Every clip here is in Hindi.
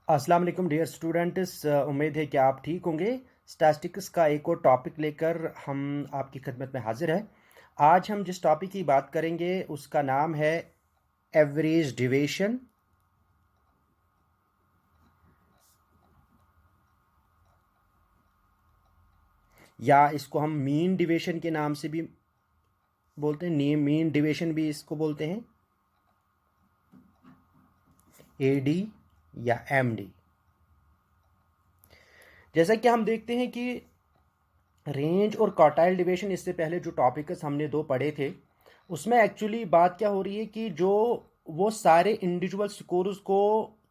अस्सलाम वालेकुम डियर स्टूडेंट्स, उम्मीद है कि आप ठीक होंगे। स्टैटिस्टिक्स का एक और टॉपिक लेकर हम आपकी खिदमत में हाजिर हैं। आज हम जिस टॉपिक की बात करेंगे उसका नाम है एवरेज डिविएशन या इसको हम मीन डिविएशन के नाम से भी बोलते हैं। मीन डिविएशन भी इसको बोलते हैं, एडी या एमडी। जैसा कि हम देखते हैं कि रेंज और क्वार्टाइल डिविएशन, इससे पहले जो टॉपिक्स हमने दो पढ़े थे उसमें एक्चुअली बात क्या हो रही है कि जो वो सारे इंडिविजुअल स्कोर्स को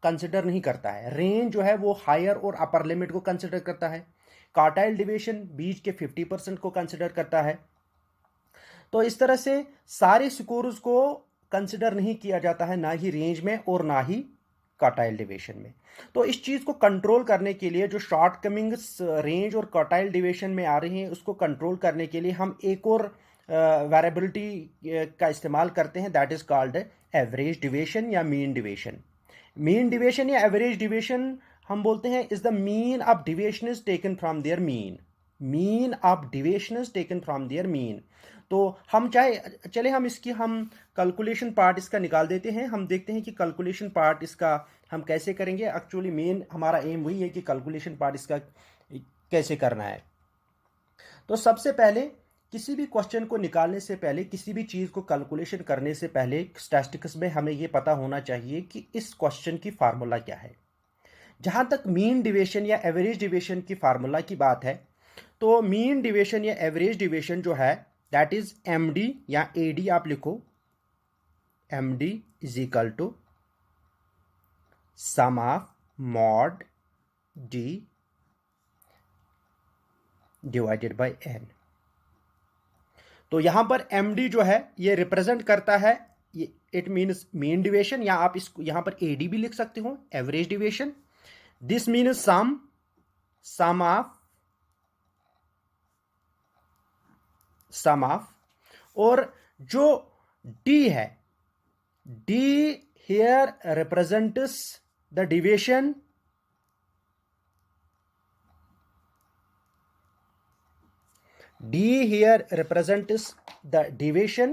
कंसिडर नहीं करता है। रेंज जो है वो हायर और अपर लिमिट को कंसिडर करता है। क्वार्टाइल डिविएशन बीच के 50% को कंसिडर करता है। तो इस तरह से सारे स्कोर्स को कंसिडर नहीं किया जाता है, ना ही रेंज में और ना ही क्वार्टाइल डिविएशन में। तो इस चीज़ को कंट्रोल करने के लिए जो शॉर्ट कमिंग्स रेंज और क्वार्टाइल डिविएशन में आ रही हैं उसको कंट्रोल करने के लिए हम एक और वेरिएबिलिटी का इस्तेमाल करते हैं, that is called average deviation या मीन डिविएशन। मीन डिविएशन या एवरेज डिविएशन हम बोलते हैं is the mean of deviation is taken from there mean. Mean of deviation is taken from there mean. तो हम चले हम इसकी हम कैलकुलेशन पार्ट इसका निकाल देते हैं। हम देखते हैं कि कैलकुलेशन पार्ट इसका हम कैसे करेंगे। एक्चुअली मेन हमारा एम वही है कि कैलकुलेशन पार्ट इसका कैसे करना है। तो सबसे पहले किसी भी क्वेश्चन को निकालने से पहले, किसी भी चीज़ को कैलकुलेशन करने से पहले स्टैटिस्टिक्स में हमें ये पता होना चाहिए कि इस क्वेश्चन की फार्मूला क्या है। जहां तक मीन डिविएशन या एवरेज डिविएशन की फार्मूला की बात है, तो मीन डिविएशन या एवरेज डिविएशन जो है दैट इज एमडी या एडी आप लिखो। MD is equal to sum of mod D divided by N. तो यहां पर एमडी जो है ये रिप्रेजेंट करता है, ये इट मीन्स मीन डिविएशन, या आप इसको यहां पर एडी भी लिख सकते हो, average deviation. This means sum of और जो डी है, D here represents the deviation D here represents the deviation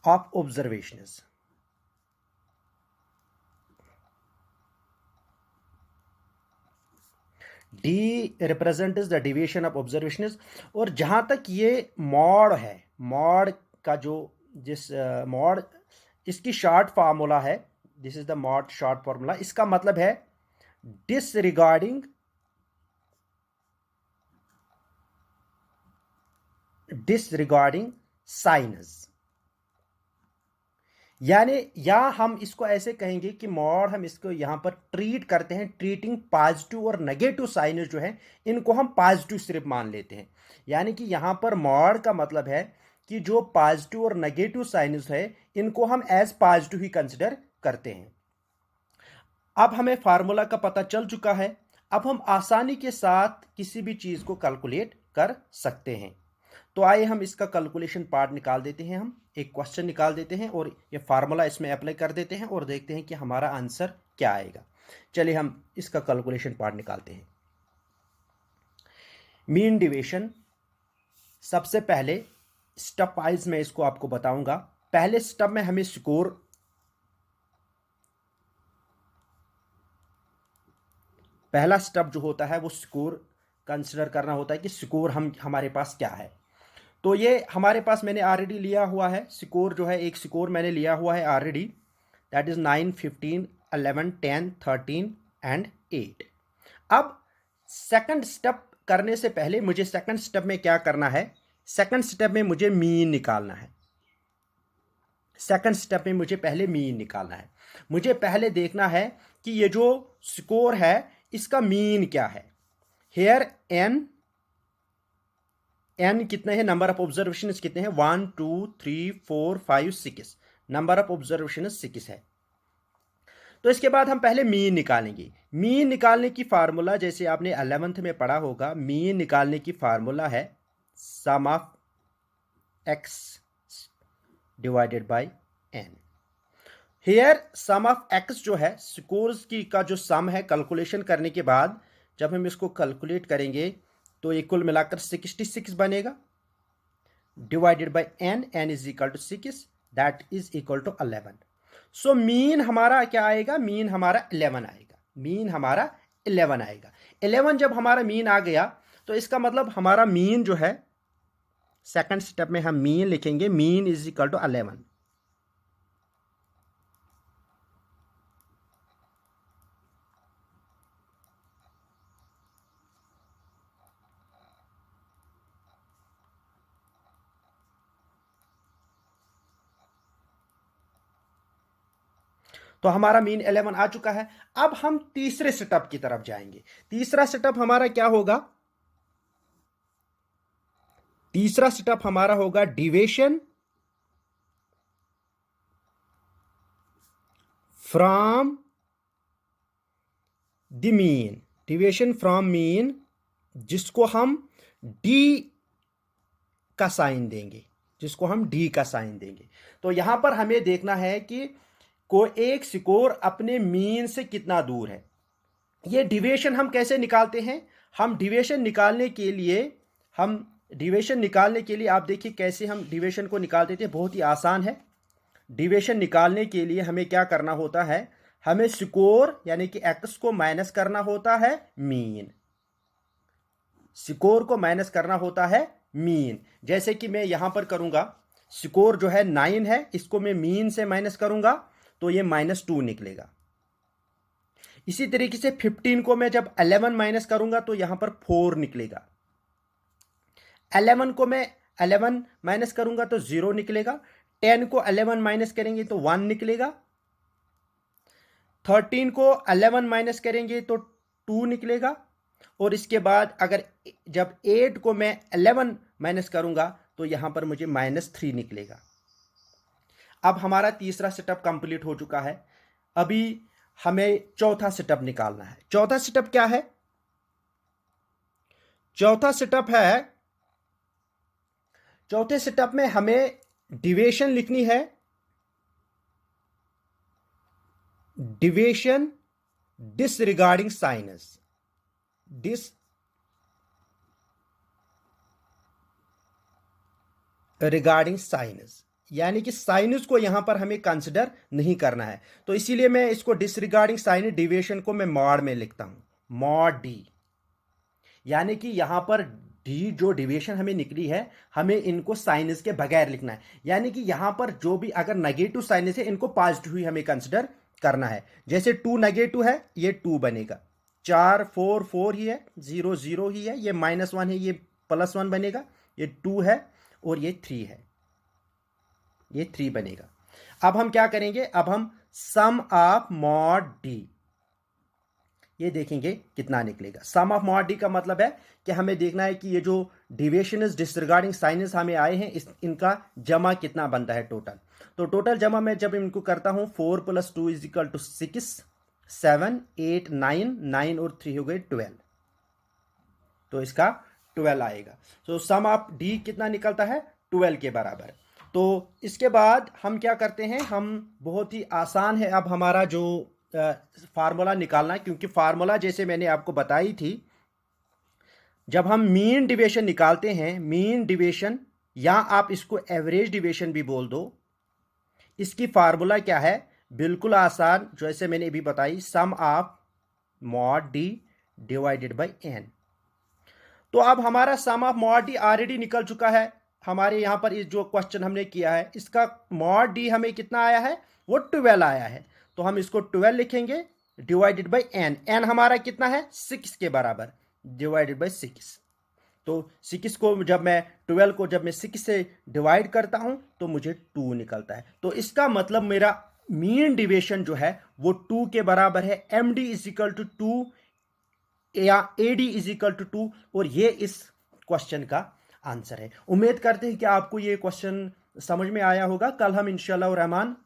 of observations. D represents the deviation of observations। और जहां तक ये मॉड है, मॉड का जो जिस मॉड इसकी शॉर्ट फार्मूला है, this is the mod short formula. इसका मतलब है डिसरिगार्डिंग साइनस। यानी या हम इसको ऐसे कहेंगे कि मॉड हम इसको यहां पर ट्रीट करते हैं, ट्रीटिंग पॉजिटिव और नेगेटिव साइनस जो है इनको हम पॉजिटिव सिर्फ मान लेते हैं। यानी कि यहां पर मॉड का मतलब है कि जो पॉजिटिव और नेगेटिव साइनस है इनको हम एज पॉजिटिव ही कंसिडर करते हैं। अब हमें फार्मूला का पता चल चुका है। अब हम आसानी के साथ किसी भी चीज को कैलकुलेट कर सकते हैं। तो आइए हम इसका कैलकुलेशन पार्ट निकाल देते हैं। हम एक क्वेश्चन निकाल देते हैं और ये फार्मूला इसमें अप्लाई कर देते हैं और देखते हैं कि हमारा आंसर क्या आएगा। चलिए हम इसका कैलकुलेशन पार्ट निकालते हैं। मीन डिविएशन, सबसे पहले स्टेप वाइज मैं इसको आपको बताऊंगा। पहले स्टेप में हमें स्कोर, पहला स्टेप जो होता है वो स्कोर कंसिडर करना होता है कि स्कोर हमारे पास क्या है। तो ये हमारे पास मैंने ऑलरेडी लिया हुआ है स्कोर, जो है एक स्कोर मैंने लिया हुआ है ऑलरेडी, दैट इज 9, 15, 11, 10, 13 एंड 8। अब सेकंड स्टेप करने से पहले मुझे सेकंड स्टेप में क्या करना है, सेकंड स्टेप में मुझे मीन निकालना है। सेकंड स्टेप में मुझे पहले मीन निकालना है। मुझे पहले देखना है कि ये जो स्कोर है इसका मीन क्या है। हेयर एन कितने हैं, नंबर ऑफ ऑब्जर्वेशन कितने हैं, 1 2 3 4 5 6, नंबर ऑफ ऑब्जर्वेशन 6 है। तो इसके बाद हम पहले मीन निकालेंगे। मीन निकालने की फार्मूला जैसे आपने 11th में पढ़ा होगा, मीन निकालने की फार्मूला है sum of x divided by n. Here sum of x जो है स्कोर्स की का जो सम है कैलकुलेशन करने के बाद जब हम इसको कैलकुलेट करेंगे तो ये कुल मिलाकर 66 बनेगा divided by n is equal to 6 that is equal to 11। So mean हमारा क्या आएगा, मीन हमारा 11 आएगा, मीन हमारा 11 आएगा। 11 जब हमारा मीन आ गया तो इसका मतलब हमारा मीन जो है सेकंड स्टेप में हम मीन लिखेंगे, मीन इज इक्वल टू 11। तो हमारा मीन 11 आ चुका है। अब हम तीसरे सेटअप की तरफ जाएंगे। तीसरा सेटअप हमारा क्या होगा, तीसरा सेटअप हमारा होगा division from the mean, division from mean, जिसको हम डी का साइन देंगे, जिसको हम डी का साइन देंगे। तो यहां पर हमें देखना है कि कोई एक स्कोर अपने मीन से कितना दूर है। ये डिविएशन हम कैसे निकालते हैं, हम डिविएशन निकालने के लिए आप देखिए कैसे हम डिविएशन को निकालते थे, बहुत ही आसान है। डिविएशन निकालने के लिए हमें क्या करना होता है, हमें स्कोर यानी कि एक्स को माइनस करना होता है मीन, स्कोर को माइनस करना होता है मीन। जैसे कि मैं यहां पर करूंगा, स्कोर जो है 9 है, इसको मैं मीन से माइनस करूंगा तो ये -2 निकलेगा। इसी तरीके से 15 को मैं जब 11 माइनस करूंगा तो यहां पर 4 निकलेगा। 11 को मैं 11 माइनस करूंगा तो 0 निकलेगा। 10 को 11 माइनस करेंगे तो 1 निकलेगा। 13 को 11 माइनस करेंगे तो 2 निकलेगा। और इसके बाद अगर जब 8 को मैं 11 माइनस करूंगा तो यहां पर मुझे -3 निकलेगा। अब हमारा तीसरा सेटअप कंप्लीट हो चुका है। अभी हमें चौथा सेटअप निकालना है। चौथा सेटअप क्या है, चौथा सेटअप है, चौथे सेटअप में हमें डिविएशन लिखनी है, deviation disregarding sinus, disregarding sinus, यानी कि साइनस को यहां पर हमें कंसिडर नहीं करना है। तो इसीलिए मैं इसको डिसरिगार्डिंग साइनस डिविएशन को मैं मॉड में लिखता हूं, मॉड डी। यानी कि यहां पर डी जो डिविएशन हमें निकली है, हमें इनको साइनस के बगैर लिखना है। यानी कि यहां पर जो भी अगर नेगेटिव साइनस है इनको पॉजिटिव ही हमें कंसिडर करना है। जैसे 2 नेगेटिव है, ये 2 बनेगा। 4 4 4 ही है, 0 0 ही है, ये -1 है, ये +1 बनेगा। ये 2 है और ये 3 है, ये 3 बनेगा। अब हम क्या करेंगे, अब हम सम ऑफ मॉड डी ये देखेंगे कितना निकलेगा। सम ऑफ मॉड डी का मतलब है कि हमें देखना है कि ये जो डिविएशन डिसरिगार्डिंग साइनस हमें आए हैं इनका जमा कितना बनता है टोटल। तो टोटल जमा मैं जब इनको करता हूं 4 + 2 = 6, 7 8 9 9 और 3 हो गए 12, तो इसका 12 आएगा। तो सम ऑफ डी कितना निकलता है, 12 के बराबर। तो इसके बाद हम क्या करते हैं, हम बहुत ही आसान है अब हमारा जो फार्मूला निकालना, क्योंकि फार्मूला जैसे मैंने आपको बताई थी, जब हम मीन डिविएशन निकालते हैं, मीन डिविएशन या आप इसको एवरेज डिविएशन भी बोल दो, इसकी फार्मूला क्या है, बिल्कुल आसान, जैसे मैंने अभी बताई, sum of mod D divided by n। तो अब हमारा sum of mod d already निकल चुका है। हमारे यहां पर इस जो क्वेश्चन हमने किया है इसका मॉड डी हमें कितना आया है, वो 12 आया है। तो हम इसको 12 लिखेंगे डिवाइडेड बाय n। n हमारा कितना है, 6 के बराबर, डिवाइडेड बाय 6। तो 6 को जब मैं 12 को जब मैं 6 से डिवाइड करता हूं तो मुझे 2 निकलता है। तो इसका मतलब मेरा मीन डिविएशन जो है वो 2 के बराबर है। md = 2 या AD = 2, और ये इस क्वेश्चन का आंसर है। उम्मीद करते हैं कि आपको ये क्वेश्चन समझ में आया होगा। कल हम इंशाल्लाह रहमान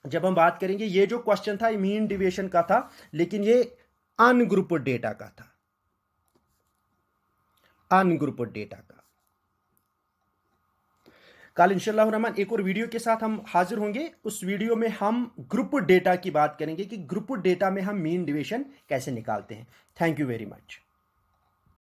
जब हम बात करेंगे, ये जो क्वेश्चन था मीन डिविएशन का था, लेकिन ये अनग्रुप्ड डेटा का था, अनग्रुप्ड डेटा का। कल इंशाल्लाह रहमान एक और वीडियो के साथ हम हाजिर होंगे। उस वीडियो में हम ग्रुप डेटा की बात करेंगे कि ग्रुप डेटा में हम मीन डेविएशन कैसे निकालते हैं। Thank you very much.